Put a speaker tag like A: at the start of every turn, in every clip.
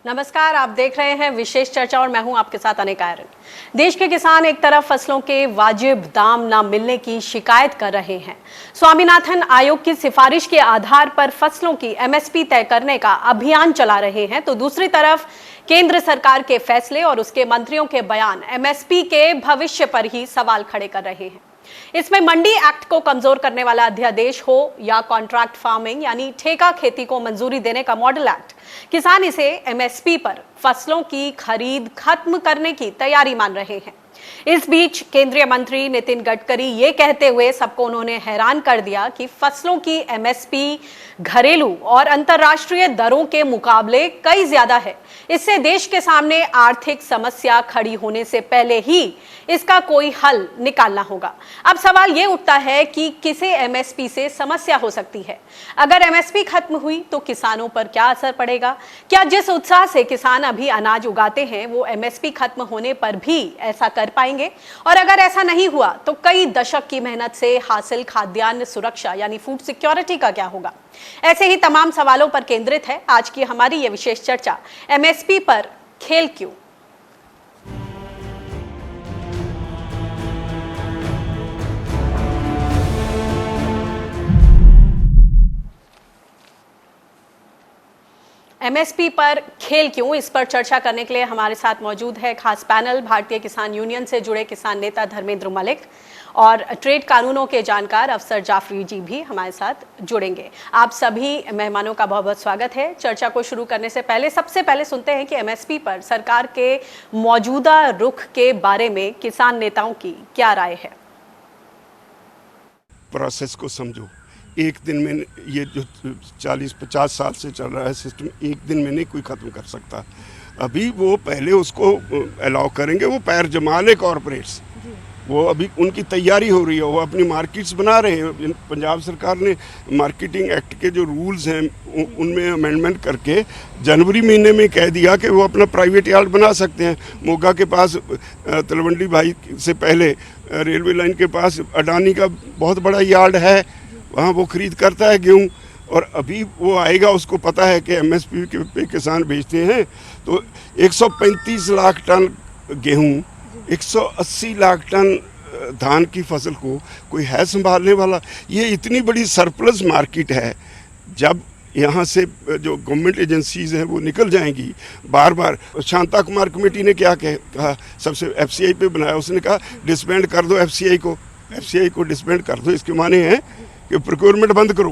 A: नमस्कार, आप देख रहे हैं विशेष चर्चा और मैं हूं आपके साथ अनिका आर्यन। देश के किसान एक तरफ फसलों के वाजिब दाम न मिलने की शिकायत कर रहे हैं। स्वामीनाथन आयोग की सिफारिश के आधार पर फसलों की एमएसपी तय करने का अभियान चला रहे हैं, तो दूसरी तरफ केंद्र सरकार के फैसले और उसके मंत्रियों के बयान एमएसपी के भविष्य पर ही सवाल खड़े कर रहे हैं। इसमें मंडी एक्ट को कमजोर करने वाला अध्यादेश हो या कॉन्ट्रैक्ट फार्मिंग यानी ठेका खेती को मंजूरी देने का मॉडल एक्ट, किसान इसे एमएसपी पर फसलों की खरीद खत्म करने की तैयारी मान रहे हैं। इस बीच केंद्रीय मंत्री नितिन गडकरी ये कहते हुए सबको उन्होंने हैरान कर दिया कि फसलों की एमएसपी घरेलू और अंतर्राष्ट्रीय दरों के मुकाबले कई ज्यादा है। इससे देश के सामने आर्थिक समस्या खड़ी होने से पहले ही इसका कोई हल निकालना होगा। अब सवाल ये उठता है कि किसे एमएसपी से समस्या हो सकती है। अगर एमएसपी खत्म हुई तो किसानों पर क्या असर पड़ेगा? क्या जिस उत्साह से किसान अभी अनाज उगाते हैं वो एमएसपी खत्म होने पर भी ऐसा कर पाएंगे? और अगर ऐसा नहीं हुआ तो कई दशक की मेहनत से हासिल खाद्यान्न सुरक्षा यानी फूड सिक्योरिटी का क्या होगा? ऐसे ही तमाम सवालों पर केंद्रित है आज की हमारी ये विशेष चर्चा। एमएसपी पर खेल क्यों? एमएसपी पर खेल क्यों, इस पर चर्चा करने के लिए हमारे साथ मौजूद है खास पैनल भारतीय किसान यूनियन से जुड़े किसान नेता धर्मेंद्र मलिक और ट्रेड कानूनों के जानकार अफसर जाफरी जी भी हमारे साथ जुड़ेंगे। आप सभी मेहमानों का बहुत बहुत स्वागत है। चर्चा को शुरू करने से पहले सबसे पहले सुनते हैं कि एमएसपी पर सरकार के मौजूदा रुख के बारे में किसान नेताओं की क्या राय है।
B: प्रोसेस को समझो, एक दिन में ये जो 40-50 साल से चल रहा है सिस्टम एक दिन में नहीं कोई ख़त्म कर सकता। अभी वो पहले उसको अलाउ करेंगे, वो पैर जमा ले कॉरपोरेट्स, वो अभी उनकी तैयारी हो रही है, वो अपनी मार्केट्स बना रहे हैं। पंजाब सरकार ने मार्केटिंग एक्ट के जो रूल्स हैं उनमें अमेंडमेंट करके जनवरी महीने में कह दिया कि वो अपना प्राइवेट यार्ड बना सकते हैं। मोगा के पास तलवंडी भाई से पहले रेलवे लाइन के पास अडानी का बहुत बड़ा यार्ड है, वहाँ वो खरीद करता है गेहूँ, और अभी वो आएगा, उसको पता है कि एमएसपी पे किसान बेचते हैं। तो 135 लाख टन गेहूँ, 180 लाख टन धान की फसल को कोई है संभालने वाला? ये इतनी बड़ी सरप्लस मार्केट है। जब यहाँ से जो गवर्नमेंट एजेंसीज हैं वो निकल जाएंगी बार बार। शांता कुमार कमेटी ने क्या कहा, सबसे एफसीआई पे बनाया, उसने कहा डिसबैंड कर दो एफसीआई को डिसबैंड कर दो। इसके माने हैं कि प्रोक्योरमेंट बंद करो।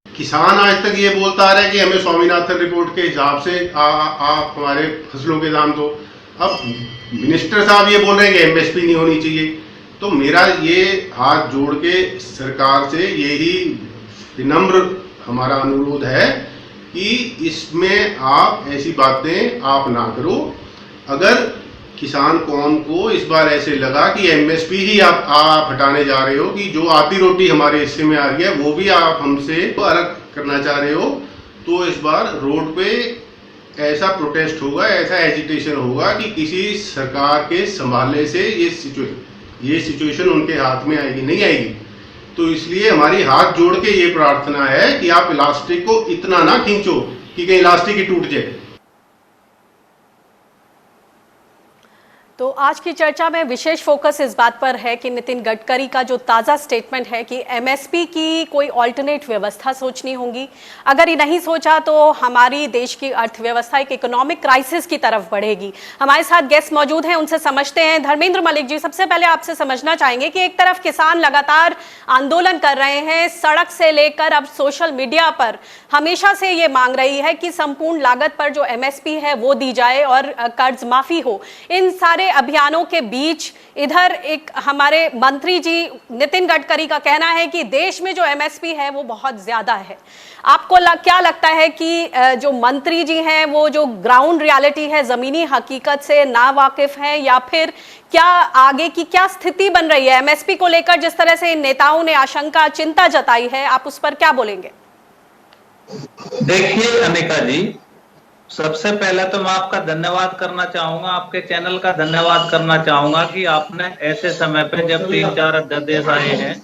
C: किसान आज तक ये बोलता आ रहा है कि हमें स्वामीनाथन रिपोर्ट के हिसाब से आप हमारे फसलों के दाम दो। अब मिनिस्टर साहब ये बोल रहे हैं कि एमएसपी नहीं होनी चाहिए। तो मेरा ये हाथ जोड़ के सरकार से यही विनम्र हमारा अनुरोध है कि इसमें आप ऐसी बातें आप ना करो। अगर किसान कौम को इस बार ऐसे लगा कि एमएसपी ही आप हटाने जा रहे हो, कि जो आती रोटी हमारे हिस्से में आ रही है वो भी आप हमसे अलग करना चाह रहे हो, तो इस बार रोड पे ऐसा प्रोटेस्ट होगा, ऐसा एजिटेशन होगा कि किसी सरकार के संभालने से ये सिचुएशन उनके हाथ में आएगी नहीं आएगी। तो इसलिए हमारी हाथ जोड़ के ये प्रार्थना है कि आप इलास्टिक को इतना ना खींचो कि कहीं इलास्टिक ही टूट जाए।
A: तो आज की चर्चा में विशेष फोकस इस बात पर है कि नितिन गडकरी का जो ताज़ा स्टेटमेंट है कि एमएसपी की कोई ऑल्टरनेट व्यवस्था सोचनी होगी। अगर ये नहीं सोचा तो हमारी देश की अर्थव्यवस्था एक इकोनॉमिक क्राइसिस की तरफ बढ़ेगी। हमारे साथ गेस्ट मौजूद हैं, उनसे समझते हैं। धर्मेंद्र मलिक जी, सबसे पहले आपसे समझना चाहेंगे कि एक तरफ किसान लगातार आंदोलन कर रहे हैं, सड़क से लेकर अब सोशल मीडिया पर हमेशा से ये मांग रही है कि संपूर्ण लागत पर जो एमएसपी है वो दी जाए और कर्ज माफी हो। इन सारे अभियानों के बीच इधर एक हमारे मंत्री जी नितिन गडकरी का कहना है कि देश में जो एमएसपी है वो बहुत ज्यादा है। आपको क्या लगता है कि जो मंत्री जी हैं वो जो ग्राउंड रियलिटी है, जमीनी हकीकत से ना वाकिफ है, या फिर क्या आगे की क्या स्थिति बन रही है एमएसपी को लेकर? जिस तरह से इन नेताओं ने आशंका चिंता जताई है, आप उस पर क्या बोलेंगे?
D: देखिए अनिका जी, सबसे पहले तो मैं आपका धन्यवाद करना चाहूंगा, आपके चैनल का धन्यवाद करना चाहूंगा कि आपने ऐसे समय पे जब 3-4 अध्यादेश आए हैं,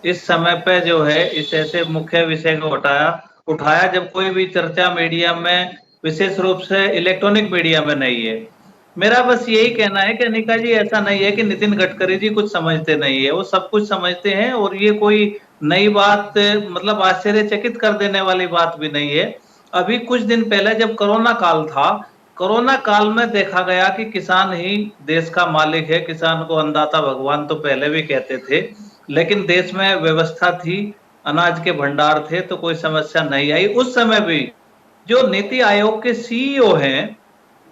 D: इस समय पे जो है इस ऐसे मुख्य विषय को उठाया उठाया जब कोई भी चर्चा मीडिया में, विशेष रूप से इलेक्ट्रॉनिक मीडिया में नहीं है। मेरा बस यही कहना है कि अनिका जी, ऐसा नहीं है कि नितिन गडकरी जी कुछ समझते नहीं है, वो सब कुछ समझते हैं और ये कोई नई बात, मतलब आश्चर्यचकित कर देने वाली बात भी नहीं है। अभी कुछ दिन पहले जब कोरोना काल था, कोरोना काल में देखा गया कि किसान ही देश का मालिक है, किसान को अन्नदाता भगवान तो पहले भी कहते थे, लेकिन देश में व्यवस्था थी, अनाज के भंडार थे, तो कोई समस्या नहीं आई। उस समय भी जो नीति आयोग के सीईओ हैं,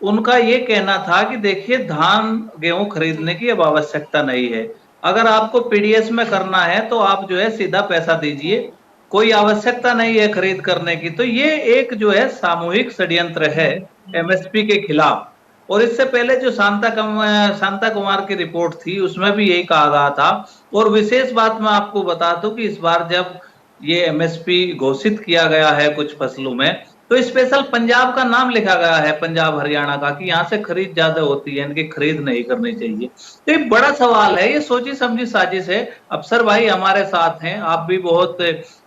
D: उनका ये कहना था कि देखिए, धान गेहूं खरीदने की अब आवश्यकता नहीं है, अगर आपको पीडीएस में करना है तो आप जो है सीधा पैसा दीजिए, कोई आवश्यकता नहीं है खरीद करने की। तो ये एक जो है सामूहिक षड्यंत्र है एमएसपी के खिलाफ। और इससे पहले जो शांता कुमार की रिपोर्ट थी, उसमें भी यही कहा गया था। और विशेष बात मैं आपको बता दूं कि इस बार जब ये एमएसपी घोषित किया गया है कुछ फसलों में, तो स्पेशल पंजाब का नाम लिखा गया है, पंजाब हरियाणा का, कि यहाँ से खरीद ज्यादा होती है, इनकी खरीद नहीं करनी चाहिए। तो ये बड़ा सवाल है, ये सोची समझी साजिश है। अफसर भाई हमारे साथ हैं, आप भी बहुत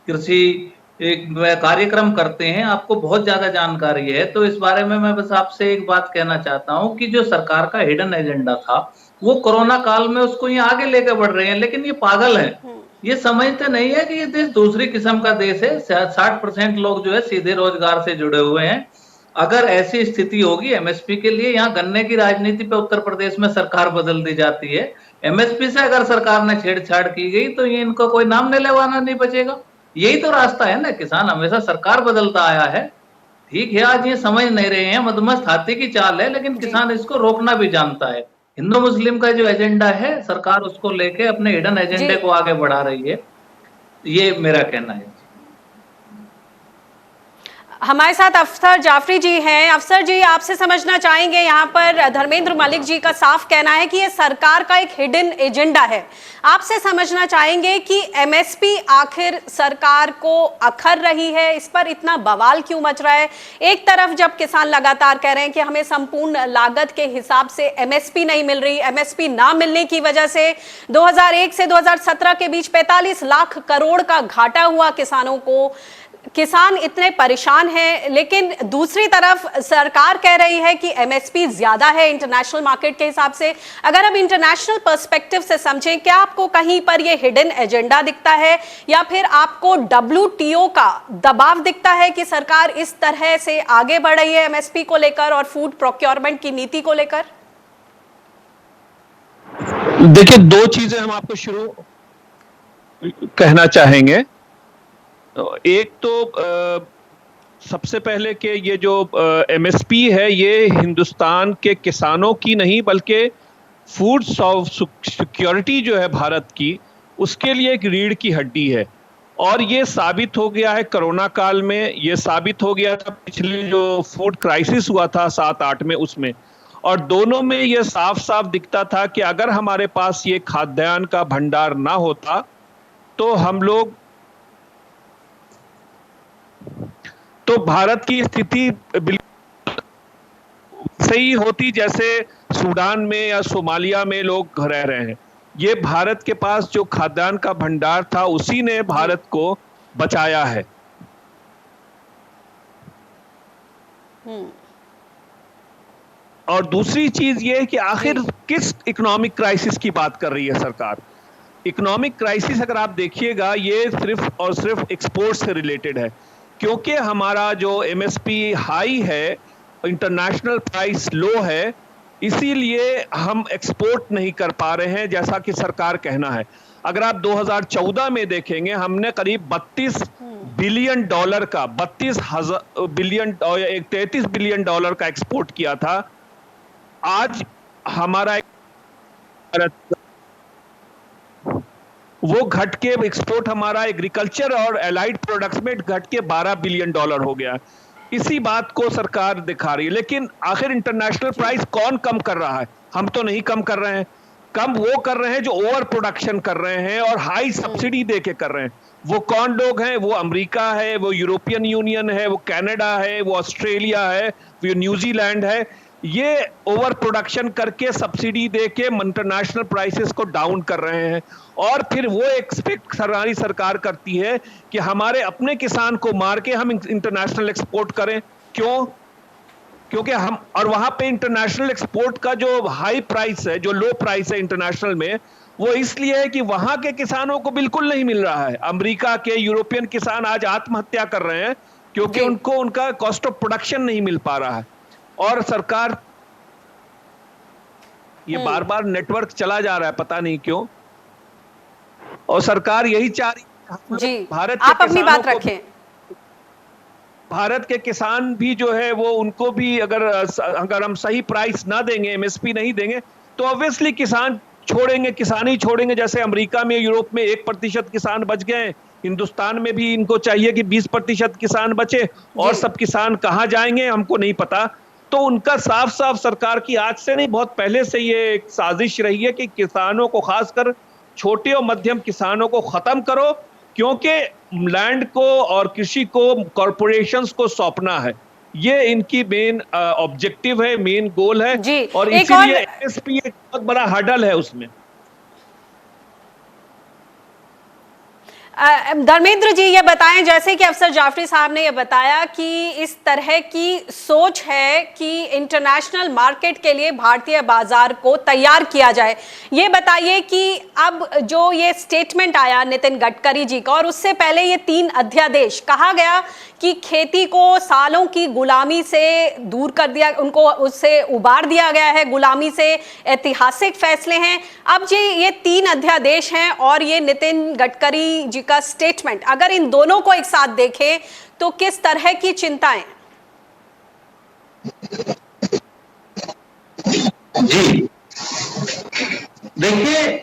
D: कृषि एक कार्यक्रम करते हैं, आपको बहुत ज्यादा जानकारी है, तो इस बारे में मैं बस आपसे एक बात कहना चाहता हूं कि जो सरकार का हिडन एजेंडा था, वो कोरोना काल में उसको ये आगे लेकर बढ़ रहे हैं, लेकिन ये पागल हैं। ये समझते नहीं है कि ये देश दूसरी किस्म का देश है। 60% लोग जो है सीधे रोजगार से जुड़े हुए हैं। अगर ऐसी स्थिति होगी एमएसपी के लिए, यहाँ गन्ने की राजनीति पे उत्तर प्रदेश में सरकार बदल दी जाती है, एमएसपी से अगर सरकार ने छेड़छाड़ की गई तो ये इनको कोई नाम निलवाना नहीं बचेगा। यही तो रास्ता है ना, किसान हमेशा सरकार बदलता आया है। ठीक है, आज ये समझ नहीं रहे हैं, मदमस्त हाथी की चाल है, लेकिन किसान इसको रोकना भी जानता है। हिंदू मुस्लिम का जो एजेंडा है, सरकार उसको लेके अपने हिडन एजेंडे को आगे बढ़ा रही है, ये मेरा कहना है।
A: हमारे साथ अफसर जाफरी जी हैं। अफसर जी, आपसे समझना चाहेंगे, यहाँ पर धर्मेंद्र मलिक जी का साफ कहना है कि ये सरकार का एक हिडन एजेंडा है। आपसे समझना चाहेंगे कि एमएसपी आखिर सरकार को अखर रही है, इस पर इतना बवाल क्यों मच रहा है? एक तरफ जब किसान लगातार कह रहे हैं कि हमें संपूर्ण लागत के हिसाब से एमएसपी नहीं मिल रही, एमएसपी ना मिलने की वजह से 2001 से 2017 के बीच 45 लाख करोड़ का घाटा हुआ किसानों को, किसान इतने परेशान हैं, लेकिन दूसरी तरफ सरकार कह रही है कि एमएसपी ज्यादा है इंटरनेशनल मार्केट के हिसाब से। अगर हम इंटरनेशनल पर्सपेक्टिव से समझें, क्या आपको कहीं पर यह हिडन एजेंडा दिखता है या फिर आपको डब्ल्यूटीओ का दबाव दिखता है कि सरकार इस तरह से आगे बढ़ रही है एमएसपी को लेकर और फूड प्रोक्योरमेंट की नीति को लेकर?
E: देखिए, दो चीजें हम आपको शुरू कहना चाहेंगे। एक तो सबसे पहले कि ये जो एमएसपी है, ये हिंदुस्तान के किसानों की नहीं बल्कि फूड सिक्योरिटी जो है भारत की, उसके लिए एक रीढ़ की हड्डी है। और ये साबित हो गया है कोरोना काल में, ये साबित हो गया था पिछले जो फूड क्राइसिस हुआ था 7-8 में, उसमें। और दोनों में ये साफ साफ दिखता था कि अगर हमारे पास ये खाद्यान्न का भंडार ना होता तो हम लोग, तो भारत की स्थिति बिल्कुल सही होती जैसे सूडान में या सोमालिया में लोग रह रहे हैं। ये भारत के पास जो खाद्यान्न का भंडार था, उसी ने भारत को बचाया है। और दूसरी चीज ये है कि आखिर किस इकोनॉमिक क्राइसिस की बात कर रही है सरकार। इकोनॉमिक क्राइसिस अगर आप देखिएगा, ये सिर्फ और सिर्फ एक्सपोर्ट से रिलेटेड है, क्योंकि हमारा जो एमएसपी हाई है, इंटरनेशनल प्राइस लो है, इसीलिए हम एक्सपोर्ट नहीं कर पा रहे हैं जैसा कि सरकार कहना है। अगर आप 2014 में देखेंगे, हमने करीब 32 बिलियन डॉलर का 33 बिलियन डॉलर का एक्सपोर्ट किया था। आज हमारा वो घट के एक्सपोर्ट हमारा एग्रीकल्चर और एलाइड प्रोडक्ट्स में घट के 12 बिलियन डॉलर हो गया। इसी बात को सरकार दिखा रही है। लेकिन आखिर इंटरनेशनल प्राइस कौन कम कर रहा है? हम तो नहीं कम कर रहे हैं। कम वो कर रहे हैं जो ओवर प्रोडक्शन कर रहे हैं और हाई सब्सिडी देके कर रहे हैं। वो कौन लोग हैं? वो अमेरिका है, वो यूरोपियन यूनियन है, वो कनाडा है, वो ऑस्ट्रेलिया है, वो न्यूजीलैंड है। ये ओवर प्रोडक्शन करके सब्सिडी देके इंटरनेशनल प्राइसेस को डाउन कर रहे हैं और फिर वो एक्सपेक्ट सरकार करती है कि हमारे अपने किसान को मार के हम इंटरनेशनल एक्सपोर्ट करें। क्यों? क्योंकि हम और वहां पे इंटरनेशनल एक्सपोर्ट का जो हाई प्राइस है, जो लो प्राइस है इंटरनेशनल में, वो इसलिए है कि वहां के किसानों को बिल्कुल नहीं मिल रहा है। अमेरिका के, यूरोपियन किसान आज आत्महत्या कर रहे हैं क्योंकि उनको उनका कॉस्ट ऑफ प्रोडक्शन नहीं मिल पा रहा है। और सरकार, ये बार बार नेटवर्क चला जा रहा है, पता नहीं क्यों, और सरकार यही चाह रही है
A: जी,
E: भारत
A: आप अपनी बात रखें।
E: भारत के किसान भी जो है वो, उनको भी अगर हम सही प्राइस ना देंगे, एमएसपी नहीं देंगे, तो ऑब्वियसली किसान छोड़ेंगे, किसान ही छोड़ेंगे। जैसे अमेरिका में, यूरोप में 1% किसान बच गए, हिंदुस्तान में भी इनको चाहिए कि 20% किसान बचे, और सब किसान कहां जाएंगे हमको नहीं पता। तो उनका साफ साफ सरकार की आज से नहीं, बहुत पहले से ये एक साजिश रही है कि किसानों को, खासकर छोटे और मध्यम किसानों को खत्म करो, क्योंकि लैंड को और कृषि को कॉरपोरेशंस को सौंपना है। ये इनकी मेन ऑब्जेक्टिव है, मेन गोल है
A: जी,
E: और इसीलिए एमएसपी एक बहुत बड़ा हर्डल है उसमें।
A: धर्मेंद्र जी, ये बताएं, जैसे कि अफसर जाफरी साहब ने ये बताया कि इस तरह की सोच है कि इंटरनेशनल मार्केट के लिए भारतीय बाजार को तैयार किया जाए। ये बताइए कि अब जो ये स्टेटमेंट आया नितिन गडकरी जी का, और उससे पहले ये 3 अध्यादेश, कहा गया कि खेती को सालों की गुलामी से दूर कर दिया, उनको उससे उबार दिया गया है, गुलामी से, ऐतिहासिक फैसले हैं। अब जी ये 3 अध्यादेश हैं और ये नितिन गडकरी जी का स्टेटमेंट, अगर इन दोनों को एक साथ देखें तो किस तरह की चिंताएं?
D: जी देखिए,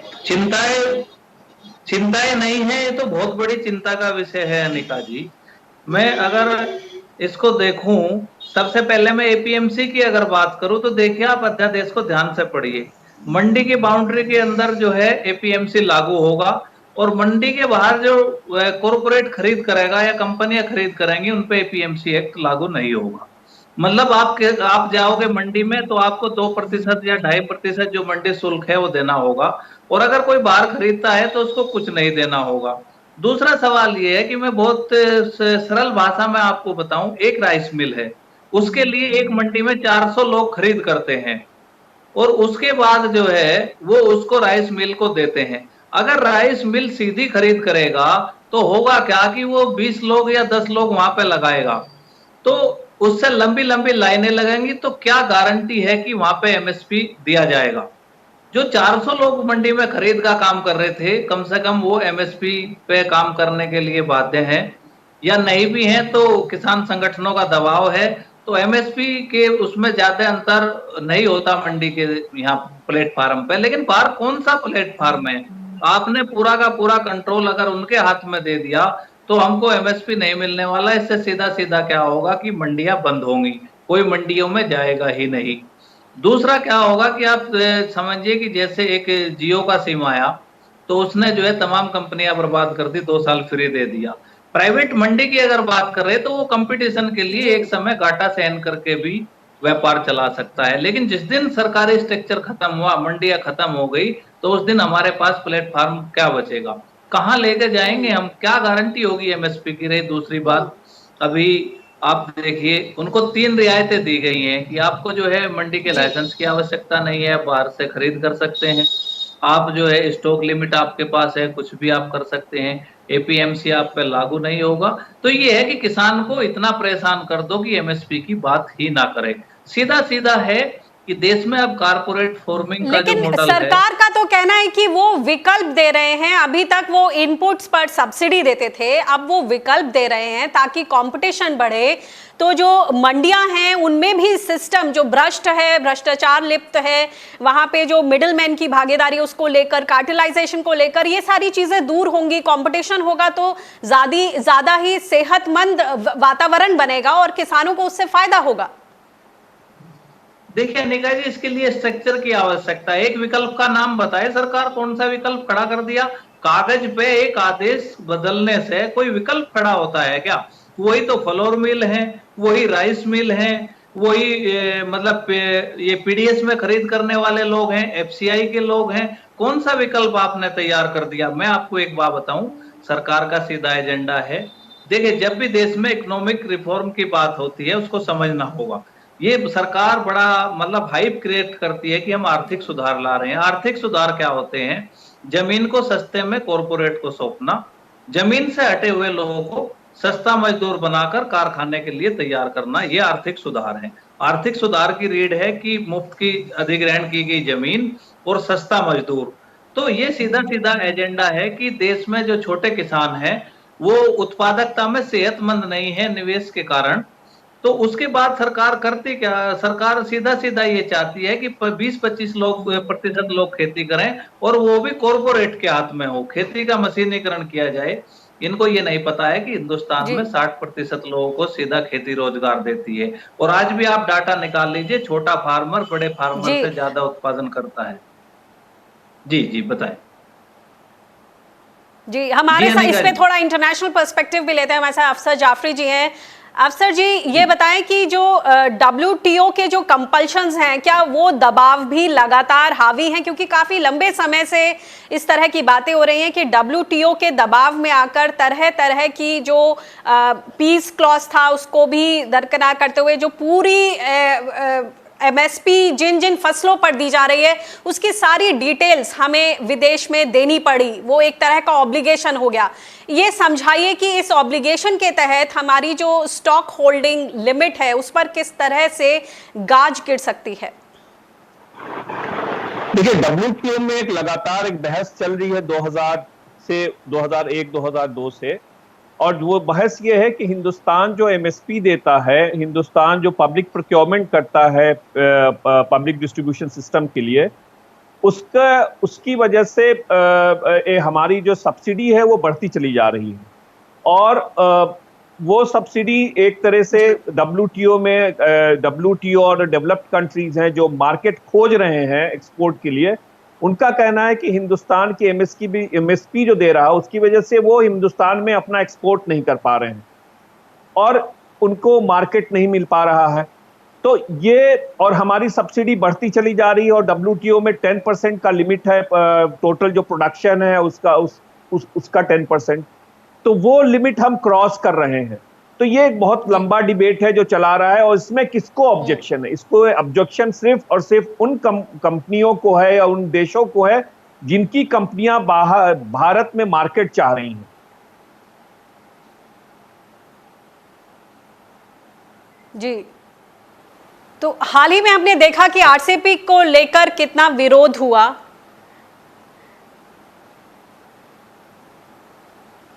D: चिंताएं नहीं है, ये तो बहुत बड़ी चिंता का विषय है अनिका जी। मैं अगर इसको देखूं, सबसे पहले मैं एपीएमसी की अगर बात करूं तो देखिए, आप अध्यादेश को ध्यान से पढ़िए। मंडी की बाउंड्री के अंदर जो है एपीएमसी लागू होगा, और मंडी के बाहर जो कॉर्पोरेट खरीद करेगा या कंपनियां खरीद करेंगी, उन पे एपीएमसी एक्ट लागू नहीं होगा। मतलब आप जाओगे मंडी में तो आपको 2% या 2.5% जो मंडी शुल्क है वो देना होगा, और अगर कोई बाहर खरीदता है तो उसको कुछ नहीं देना होगा। दूसरा सवाल ये है कि मैं बहुत सरल भाषा में आपको बताऊं, एक राइस मिल है, उसके लिए एक मंडी में 400 लोग खरीद करते हैं, और उसके बाद जो है वो उसको राइस मिल को देते हैं। अगर राइस मिल सीधी खरीद करेगा तो होगा क्या कि वो 20 लोग या 10 लोग वहां पे लगाएगा, तो उससे लंबी लंबी लाइनें लगेंगी, तो क्या गारंटी है कि वहां पे एमएसपी दिया जाएगा? जो 400 लोग मंडी में खरीद का काम कर रहे थे, कम से कम वो एमएसपी पे काम करने के लिए बाध्य हैं, या नहीं भी हैं तो किसान संगठनों का दबाव है, तो एमएसपी के उसमें ज्यादा अंतर नहीं होता मंडी के यहाँ प्लेटफार्म पे। लेकिन बाहर कौन सा प्लेटफार्म है? आपने पूरा का पूरा कंट्रोल अगर उनके हाथ में दे दिया तो हमको एमएसपी नहीं मिलने वाला। इससे सीधा सीधा क्या होगा कि मंडियां बंद होंगी, कोई मंडियों में जाएगा ही नहीं। दूसरा क्या होगा कि आप समझिए कि जैसे एक जियो का सिम आया तो उसने जो है तमाम कंपनियां बर्बाद कर दी, 2 साल फ्री दे दिया। प्राइवेट मंडी की अगर बात करें तो वो कंपटीशन के लिए एक समय घाटा सहन करके भी व्यापार चला सकता है, लेकिन जिस दिन सरकारी स्ट्रक्चर खत्म हुआ, मंडियां खत्म हो गई, तो उस दिन हमारे पास प्लेटफॉर्म क्या बचेगा? कहाँ लेके जाएंगे हम? क्या गारंटी होगी एमएसपी की? रही दूसरी बात, अभी आप देखिए उनको 3 रियायतें दी गई हैं कि आपको जो है मंडी के लाइसेंस की आवश्यकता नहीं है, बाहर से खरीद कर सकते हैं, आप जो है स्टॉक लिमिट आपके पास है, कुछ भी आप कर सकते हैं, एपीएमसी आप पे लागू नहीं होगा। तो ये है कि किसान को इतना परेशान कर दो कि एमएसपी की बात ही ना करे। सीधा सीधा है कि देश में अब कारपोरेट फार्मिंग का जो मॉडल है,
A: सरकार का तो कहना है कि वो विकल्प दे रहे हैं। अभी तक वो इनपुट्स पर सब्सिडी देते थे, अब वो विकल्प दे रहे हैं ताकि कंपटीशन बढ़े। तो जो मंडियां हैं उनमें भी सिस्टम जो भ्रष्ट है, भ्रष्टाचार लिप्त है, वहां पे जो मिडिलमैन की भागीदारी उसको लेकर, कार्टेलाइजेशन को लेकर, ये सारी चीजें दूर होंगी। कंपटीशन होगा तो ज्यादा ही सेहतमंद वातावरण बनेगा और किसानों को उससे फायदा होगा।
D: देखिए अनिका जी, इसके लिए स्ट्रक्चर की आवश्यकता है। एक विकल्प का नाम बताए सरकार, कौन सा विकल्प खड़ा कर दिया? कागज पे एक आदेश बदलने से कोई विकल्प खड़ा होता है क्या? वही तो फ्लोर मिल है, वही राइस मिल है, वही मतलब ये पीडीएस में खरीद करने वाले लोग हैं, एफसीआई के लोग हैं। कौन सा विकल्प आपने तैयार कर दिया? मैं आपको एक बात बताऊं, सरकार का सीधा एजेंडा है। देखिए, जब भी देश में इकोनॉमिक रिफॉर्म की बात होती है उसको समझना होगा। ये सरकार बड़ा मतलब हाइप क्रिएट करती है कि हम आर्थिक सुधार ला रहे हैं। आर्थिक सुधार क्या होते हैं? जमीन को सस्ते में कॉरपोरेट को सौंपना, जमीन से हटे हुए लोगों को सस्ता मजदूर बनाकर कारखाने के लिए तैयार करना, ये आर्थिक सुधार है। आर्थिक सुधार की रीढ़ है कि मुफ्त की अधिग्रहण की गई जमीन और सस्ता मजदूर। तो ये सीधा सीधा एजेंडा है कि देश में जो छोटे किसान हैं वो उत्पादकता में सेहतमंद नहीं है निवेश के कारण। तो उसके बाद सरकार करती क्या? सरकार सीधा सीधा ये चाहती है कि 20-25 प्रतिशत लोग खेती करें और वो भी कॉरपोरेट के हाथ में हो, खेती का मशीनीकरण किया जाए। इनको ये नहीं पता है कि हिंदुस्तान
A: जी
D: में 60% लोगों को सीधा खेती रोजगार देती है। और आज भी आप डाटा निकाल लीजिए, छोटा फार्मर बड़े फार्मर
A: जी
D: से ज्यादा उत्पादन करता है। जी जी बताएं।
A: जी,
D: जी अनिका
A: इसमें
D: जी।
A: थोड़ा इंटरनेशनल पर्सपेक्टिव भी लेते हैं। हमारे साथ अफसर जाफरी जी हैं। अफसर जी, ये बताएं कि जो WTO के जो कंपल्शंस हैं, क्या वो दबाव भी लगातार हावी हैं? क्योंकि काफी लंबे समय से इस तरह की बातें हो रही हैं कि WTO के दबाव में आकर तरह तरह की जो पीस क्लॉज था उसको भी दरकिनार करते हुए जो पूरी MSP जिन जिन फसलों पर दी जा रही है उसकी सारी डिटेल्स हमें विदेश में देनी पड़ी, वो एक तरह का ऑब्लिगेशन हो गया। ये समझाइए कि इस ऑब्लिगेशन के तहत हमारी जो स्टॉक होल्डिंग लिमिट है उस पर किस तरह से गाज गिर सकती है।
E: देखिए, WTO में एक लगातार एक बहस चल रही है 2000 से 2001-2002 से, और वो बहस ये है कि हिंदुस्तान जो MSP देता है, हिंदुस्तान जो पब्लिक प्रोक्योरमेंट करता है पब्लिक डिस्ट्रीब्यूशन सिस्टम के लिए, उसकी वजह से हमारी जो सब्सिडी है वो बढ़ती चली जा रही है। और वो सब्सिडी एक तरह से WTO और डेवलप्ड कंट्रीज हैं जो मार्केट खोज रहे हैं एक्सपोर्ट के लिए, उनका कहना है कि हिंदुस्तान की MSP जो दे रहा है उसकी वजह से वो हिंदुस्तान में अपना एक्सपोर्ट नहीं कर पा रहे हैं और उनको मार्केट नहीं मिल पा रहा है। तो ये, और हमारी सब्सिडी बढ़ती चली जा रही है, और WTO में 10% का लिमिट है टोटल जो प्रोडक्शन है उसका 10%। तो वो लिमिट हम क्रॉस कर रहे हैं। तो ये एक बहुत लंबा डिबेट है जो चला रहा है, और इसमें किसको ऑब्जेक्शन है? इसको ऑब्जेक्शन सिर्फ और सिर्फ उन कंपनियों को है या उन देशों को है जिनकी कंपनियां भारत में मार्केट चाह रही हैं।
A: जी, तो हाल ही में हमने देखा कि RCEP को लेकर कितना विरोध हुआ।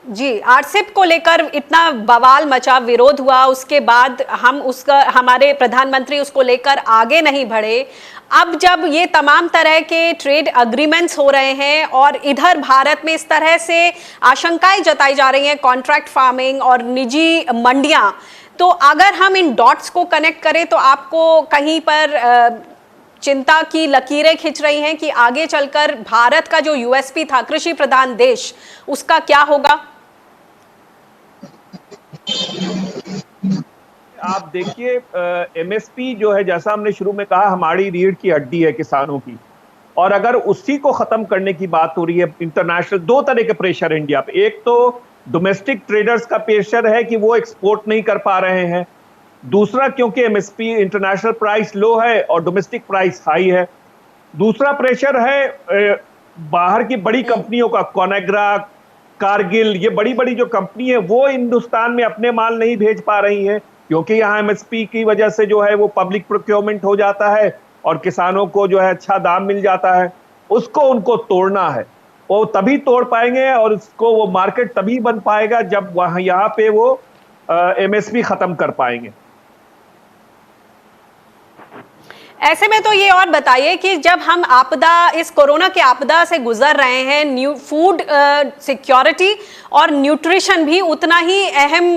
A: जी, RCEP को लेकर इतना बवाल मचा, विरोध हुआ, उसके बाद हमारे प्रधानमंत्री उसको लेकर आगे नहीं बढ़े। अब जब ये तमाम तरह के ट्रेड अग्रीमेंट्स हो रहे हैं और इधर भारत में इस तरह से आशंकाएं जताई जा रही हैं, कॉन्ट्रैक्ट फार्मिंग और निजी मंडियां, तो अगर हम इन डॉट्स को कनेक्ट करें तो आपको कहीं पर चिंता की लकीरें खिंच रही हैं कि आगे चलकर भारत का जो USP था, कृषि प्रधान देश, उसका क्या होगा?
E: आप देखिए, MSP जो है, जैसा हमने शुरू में कहा, हमारी रीढ़ की हड्डी है किसानों की, और अगर उसी को खत्म करने की बात हो रही है, इंटरनेशनल दो तरह के प्रेशर है इंडिया पे। एक तो डोमेस्टिक ट्रेडर्स का प्रेशर है कि वो एक्सपोर्ट नहीं कर पा रहे हैं, दूसरा क्योंकि MSP इंटरनेशनल प्राइस लो है और डोमेस्टिक प्राइस हाई है। दूसरा प्रेशर है बाहर की बड़ी कंपनियों का, कोनाग्रा, कारगिल, ये बड़ी बड़ी जो कंपनी है वो हिंदुस्तान में अपने माल नहीं भेज पा रही है क्योंकि यहाँ MSP की वजह से जो है वो पब्लिक प्रोक्योरमेंट हो जाता है और किसानों को जो है अच्छा दाम मिल जाता है। उसको उनको तोड़ना है, वो तभी तोड़ पाएंगे और उसको वो मार्केट तभी बन पाएगा जब वहां यहाँ पे वो MSP खत्म कर पाएंगे।
A: ऐसे में तो ये और बताइए कि जब हम आपदा, इस कोरोना के आपदा से गुजर रहे हैं, न्यू फूड सिक्योरिटी और न्यूट्रिशन भी उतना ही अहम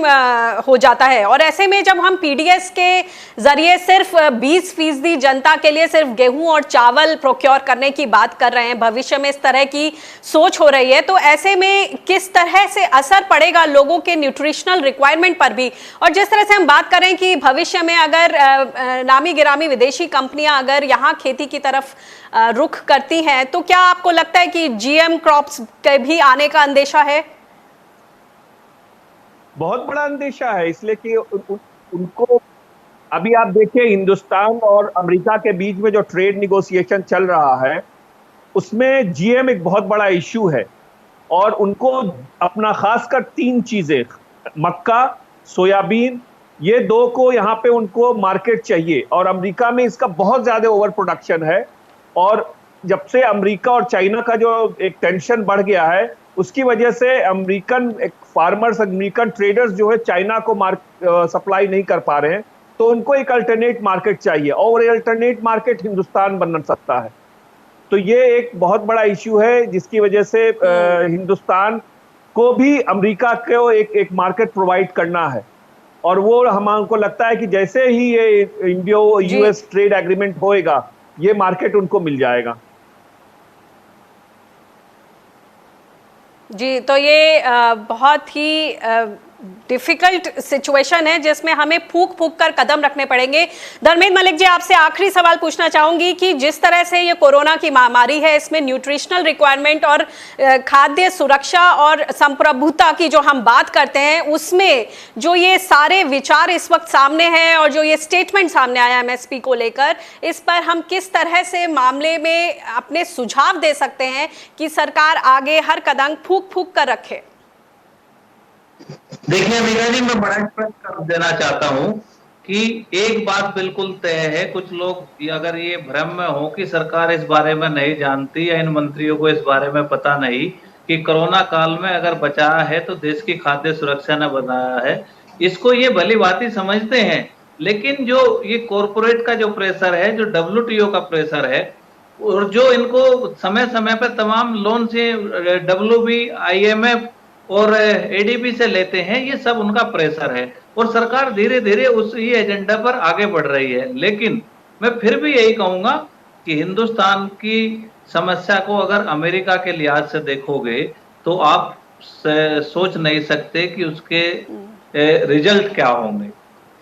A: हो जाता है, और ऐसे में जब हम पीडीएस के जरिए सिर्फ 20% जनता के लिए सिर्फ गेहूं और चावल प्रोक्योर करने की बात कर रहे हैं, भविष्य में इस तरह की सोच हो रही है, तो ऐसे में किस तरह से असर पड़ेगा लोगों के न्यूट्रिशनल रिक्वायरमेंट पर भी? और जिस तरह से हम बात करें कि भविष्य में अगर नामी गिरामी विदेशी कंपनियां अगर यहाँ खेती की तरफ रुख करती हैं, तो क्या आपको लगता है कि जीएम क्रॉप्स के भी आने का अंदेशा है?
E: बहुत बड़ा अंदेशा है, इसलिए कि उनको अभी आप देखिए हिंदुस्तान और अमेरिका के बीच में जो ट्रेड निगोशिएशन चल रहा है उसमें जीएम एक बहुत बड़ा इश्यू है, और उनको अपना खासकर 3 चीजें, मक्का, सोयाबीन, ये 2 को यहाँ पे उनको मार्केट चाहिए, और अमेरिका में इसका बहुत ज्यादा ओवर प्रोडक्शन है। और जब से अमेरिका और चाइना का जो एक टेंशन बढ़ गया है उसकी वजह से अमेरिकन फार्मर्स, अमेरिकन ट्रेडर्स जो है चाइना को सप्लाई नहीं कर पा रहे हैं, तो उनको एक अल्टरनेट मार्केट चाहिए, और अल्टरनेट मार्केट हिंदुस्तान बन सकता है। तो ये एक बहुत बड़ा इश्यू है जिसकी वजह से हिंदुस्तान को भी अमेरिका को एक मार्केट प्रोवाइड करना है, और वो हमको लगता है कि जैसे ही ये इंडियो यूएस ट्रेड एग्रीमेंट होएगा ये मार्केट उनको मिल जाएगा।
A: जी, तो ये बहुत ही डिफिकल्ट सिचुएशन है जिसमें हमें फूंक फूंक कर कदम रखने पड़ेंगे। धर्मेंद्र मलिक जी, आपसे आखिरी सवाल पूछना चाहूंगी कि जिस तरह से ये कोरोना की महामारी है, इसमें न्यूट्रिशनल रिक्वायरमेंट और खाद्य सुरक्षा और संप्रभुता की जो हम बात करते हैं, उसमें जो ये सारे विचार इस वक्त सामने हैं और जो ये स्टेटमेंट सामने आया एमएसपी को लेकर, इस पर हम किस तरह से मामले में अपने सुझाव दे सकते हैं कि सरकार आगे हर कदम फूंक फूंक कर रखे?
D: देखिए मीरा जी, मैं बड़ा स्पष्ट कर देना चाहता हूं कि एक बात बिल्कुल तय है, कुछ लोग अगर ये भ्रम में हो कि सरकार इस बारे में नहीं जानती या इन मंत्रियों को इस बारे में पता नहीं कि कोरोना काल में अगर बचाया है तो देश की खाद्य सुरक्षा ने बनाया है, इसको ये भली भांति समझते हैं। लेकिन जो ये कॉरपोरेट का जो प्रेशर है, जो WTO का प्रेशर है, और जो इनको समय समय पर तमाम लोन से WB, IMF और ADB से लेते हैं, ये सब उनका प्रेशर है, और सरकार धीरे धीरे उसी एजेंडा पर आगे बढ़ रही है। लेकिन मैं फिर भी यही कहूंगा कि हिंदुस्तान की समस्या को अगर अमेरिका के लिहाज से देखोगे तो आप सोच नहीं सकते कि उसके रिजल्ट क्या होंगे।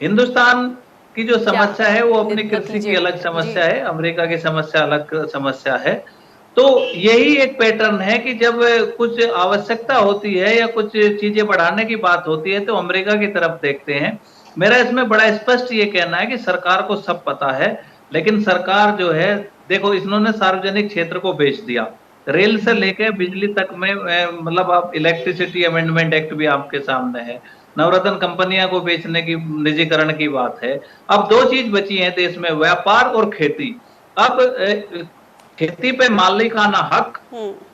D: हिंदुस्तान की जो समस्या है वो अपनी कृषि की अलग समस्या है, अमेरिका की समस्या अलग समस्या है। तो यही एक पैटर्न है कि जब कुछ आवश्यकता होती है या कुछ चीजें बढ़ाने की बात होती है तो अमेरिका की तरफ देखते हैं। मेरा इसमें बड़ा स्पष्ट ये कहना है कि सरकार को सब पता है, लेकिन सरकार जो है, देखो इन्होंने सार्वजनिक क्षेत्र को बेच दिया, रेल से लेकर बिजली तक में, मतलब आप इलेक्ट्रिसिटी अमेंडमेंट एक्ट भी आपके सामने है, नवरत्न कंपनियां को बेचने की, निजीकरण की बात है। अब 2 चीज बची है देश में, व्यापार और खेती। अब खेती पे मालिकाना हक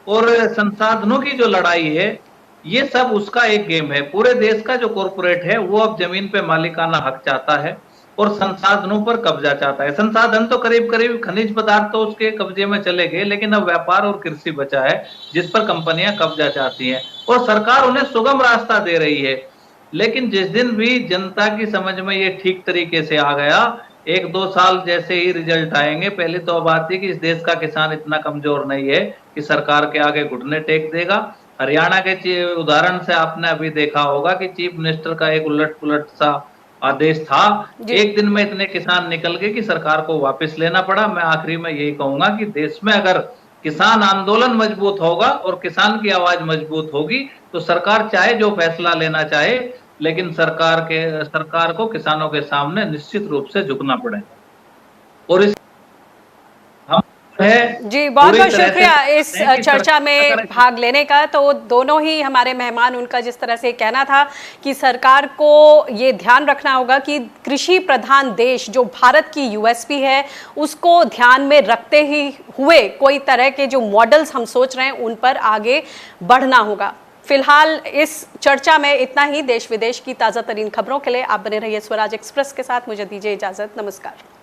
D: और संसाधनों की जो लड़ाई है, ये सब उसका एक गेम है। पूरे देश का जो कॉर्पोरेट है वो अब जमीन पे मालिकाना हक चाहता है और संसाधनों पर कब्जा चाहता है। संसाधन तो करीब करीब खनिज पदार्थ तो उसके कब्जे में चले गए, लेकिन अब व्यापार और कृषि बचा है जिस पर कंपनियां कब्जा चाहती हैं, और सरकार उन्हें सुगम रास्ता दे रही है। लेकिन जिस दिन भी जनता की समझ में ये ठीक तरीके से आ गया, 1-2 साल जैसे ही रिजल्ट आएंगे, पहले तो अब आती है कि इस देश का किसान इतना कमजोर नहीं है कि सरकार के आगे घुटने टेक देगा। हरियाणा के उदाहरण से आपने अभी देखा होगा कि चीफ मिनिस्टर का एक उलट पुलट सा आदेश था, एक दिन में इतने किसान निकल गए कि सरकार को वापस लेना पड़ा। मैं आखिरी में यही कहूंगा कि देश में अगर किसान आंदोलन मजबूत होगा और किसान की आवाज मजबूत होगी तो सरकार चाहे जो फैसला लेना चाहे, लेकिन सरकार को किसानों के सामने निश्चित रूप से झुकना पड़ेगा। और इस
A: जी, बहुत बहुत शुक्रिया इस चर्चा में भाग लेने का। तो दोनों ही हमारे मेहमान, उनका जिस तरह से कहना था कि सरकार को ये ध्यान रखना होगा कि कृषि प्रधान देश जो भारत की यूएसपी है उसको ध्यान में रखते ही हुए कोई तरह के जो मॉडल्स हम सोच रहे हैं उन पर आगे बढ़ना होगा। फिलहाल इस चर्चा में इतना ही। देश विदेश की ताज़ा तरीन खबरों के लिए आप बने रहिए स्वराज एक्सप्रेस के साथ। मुझे दीजिए इजाज़त, नमस्कार।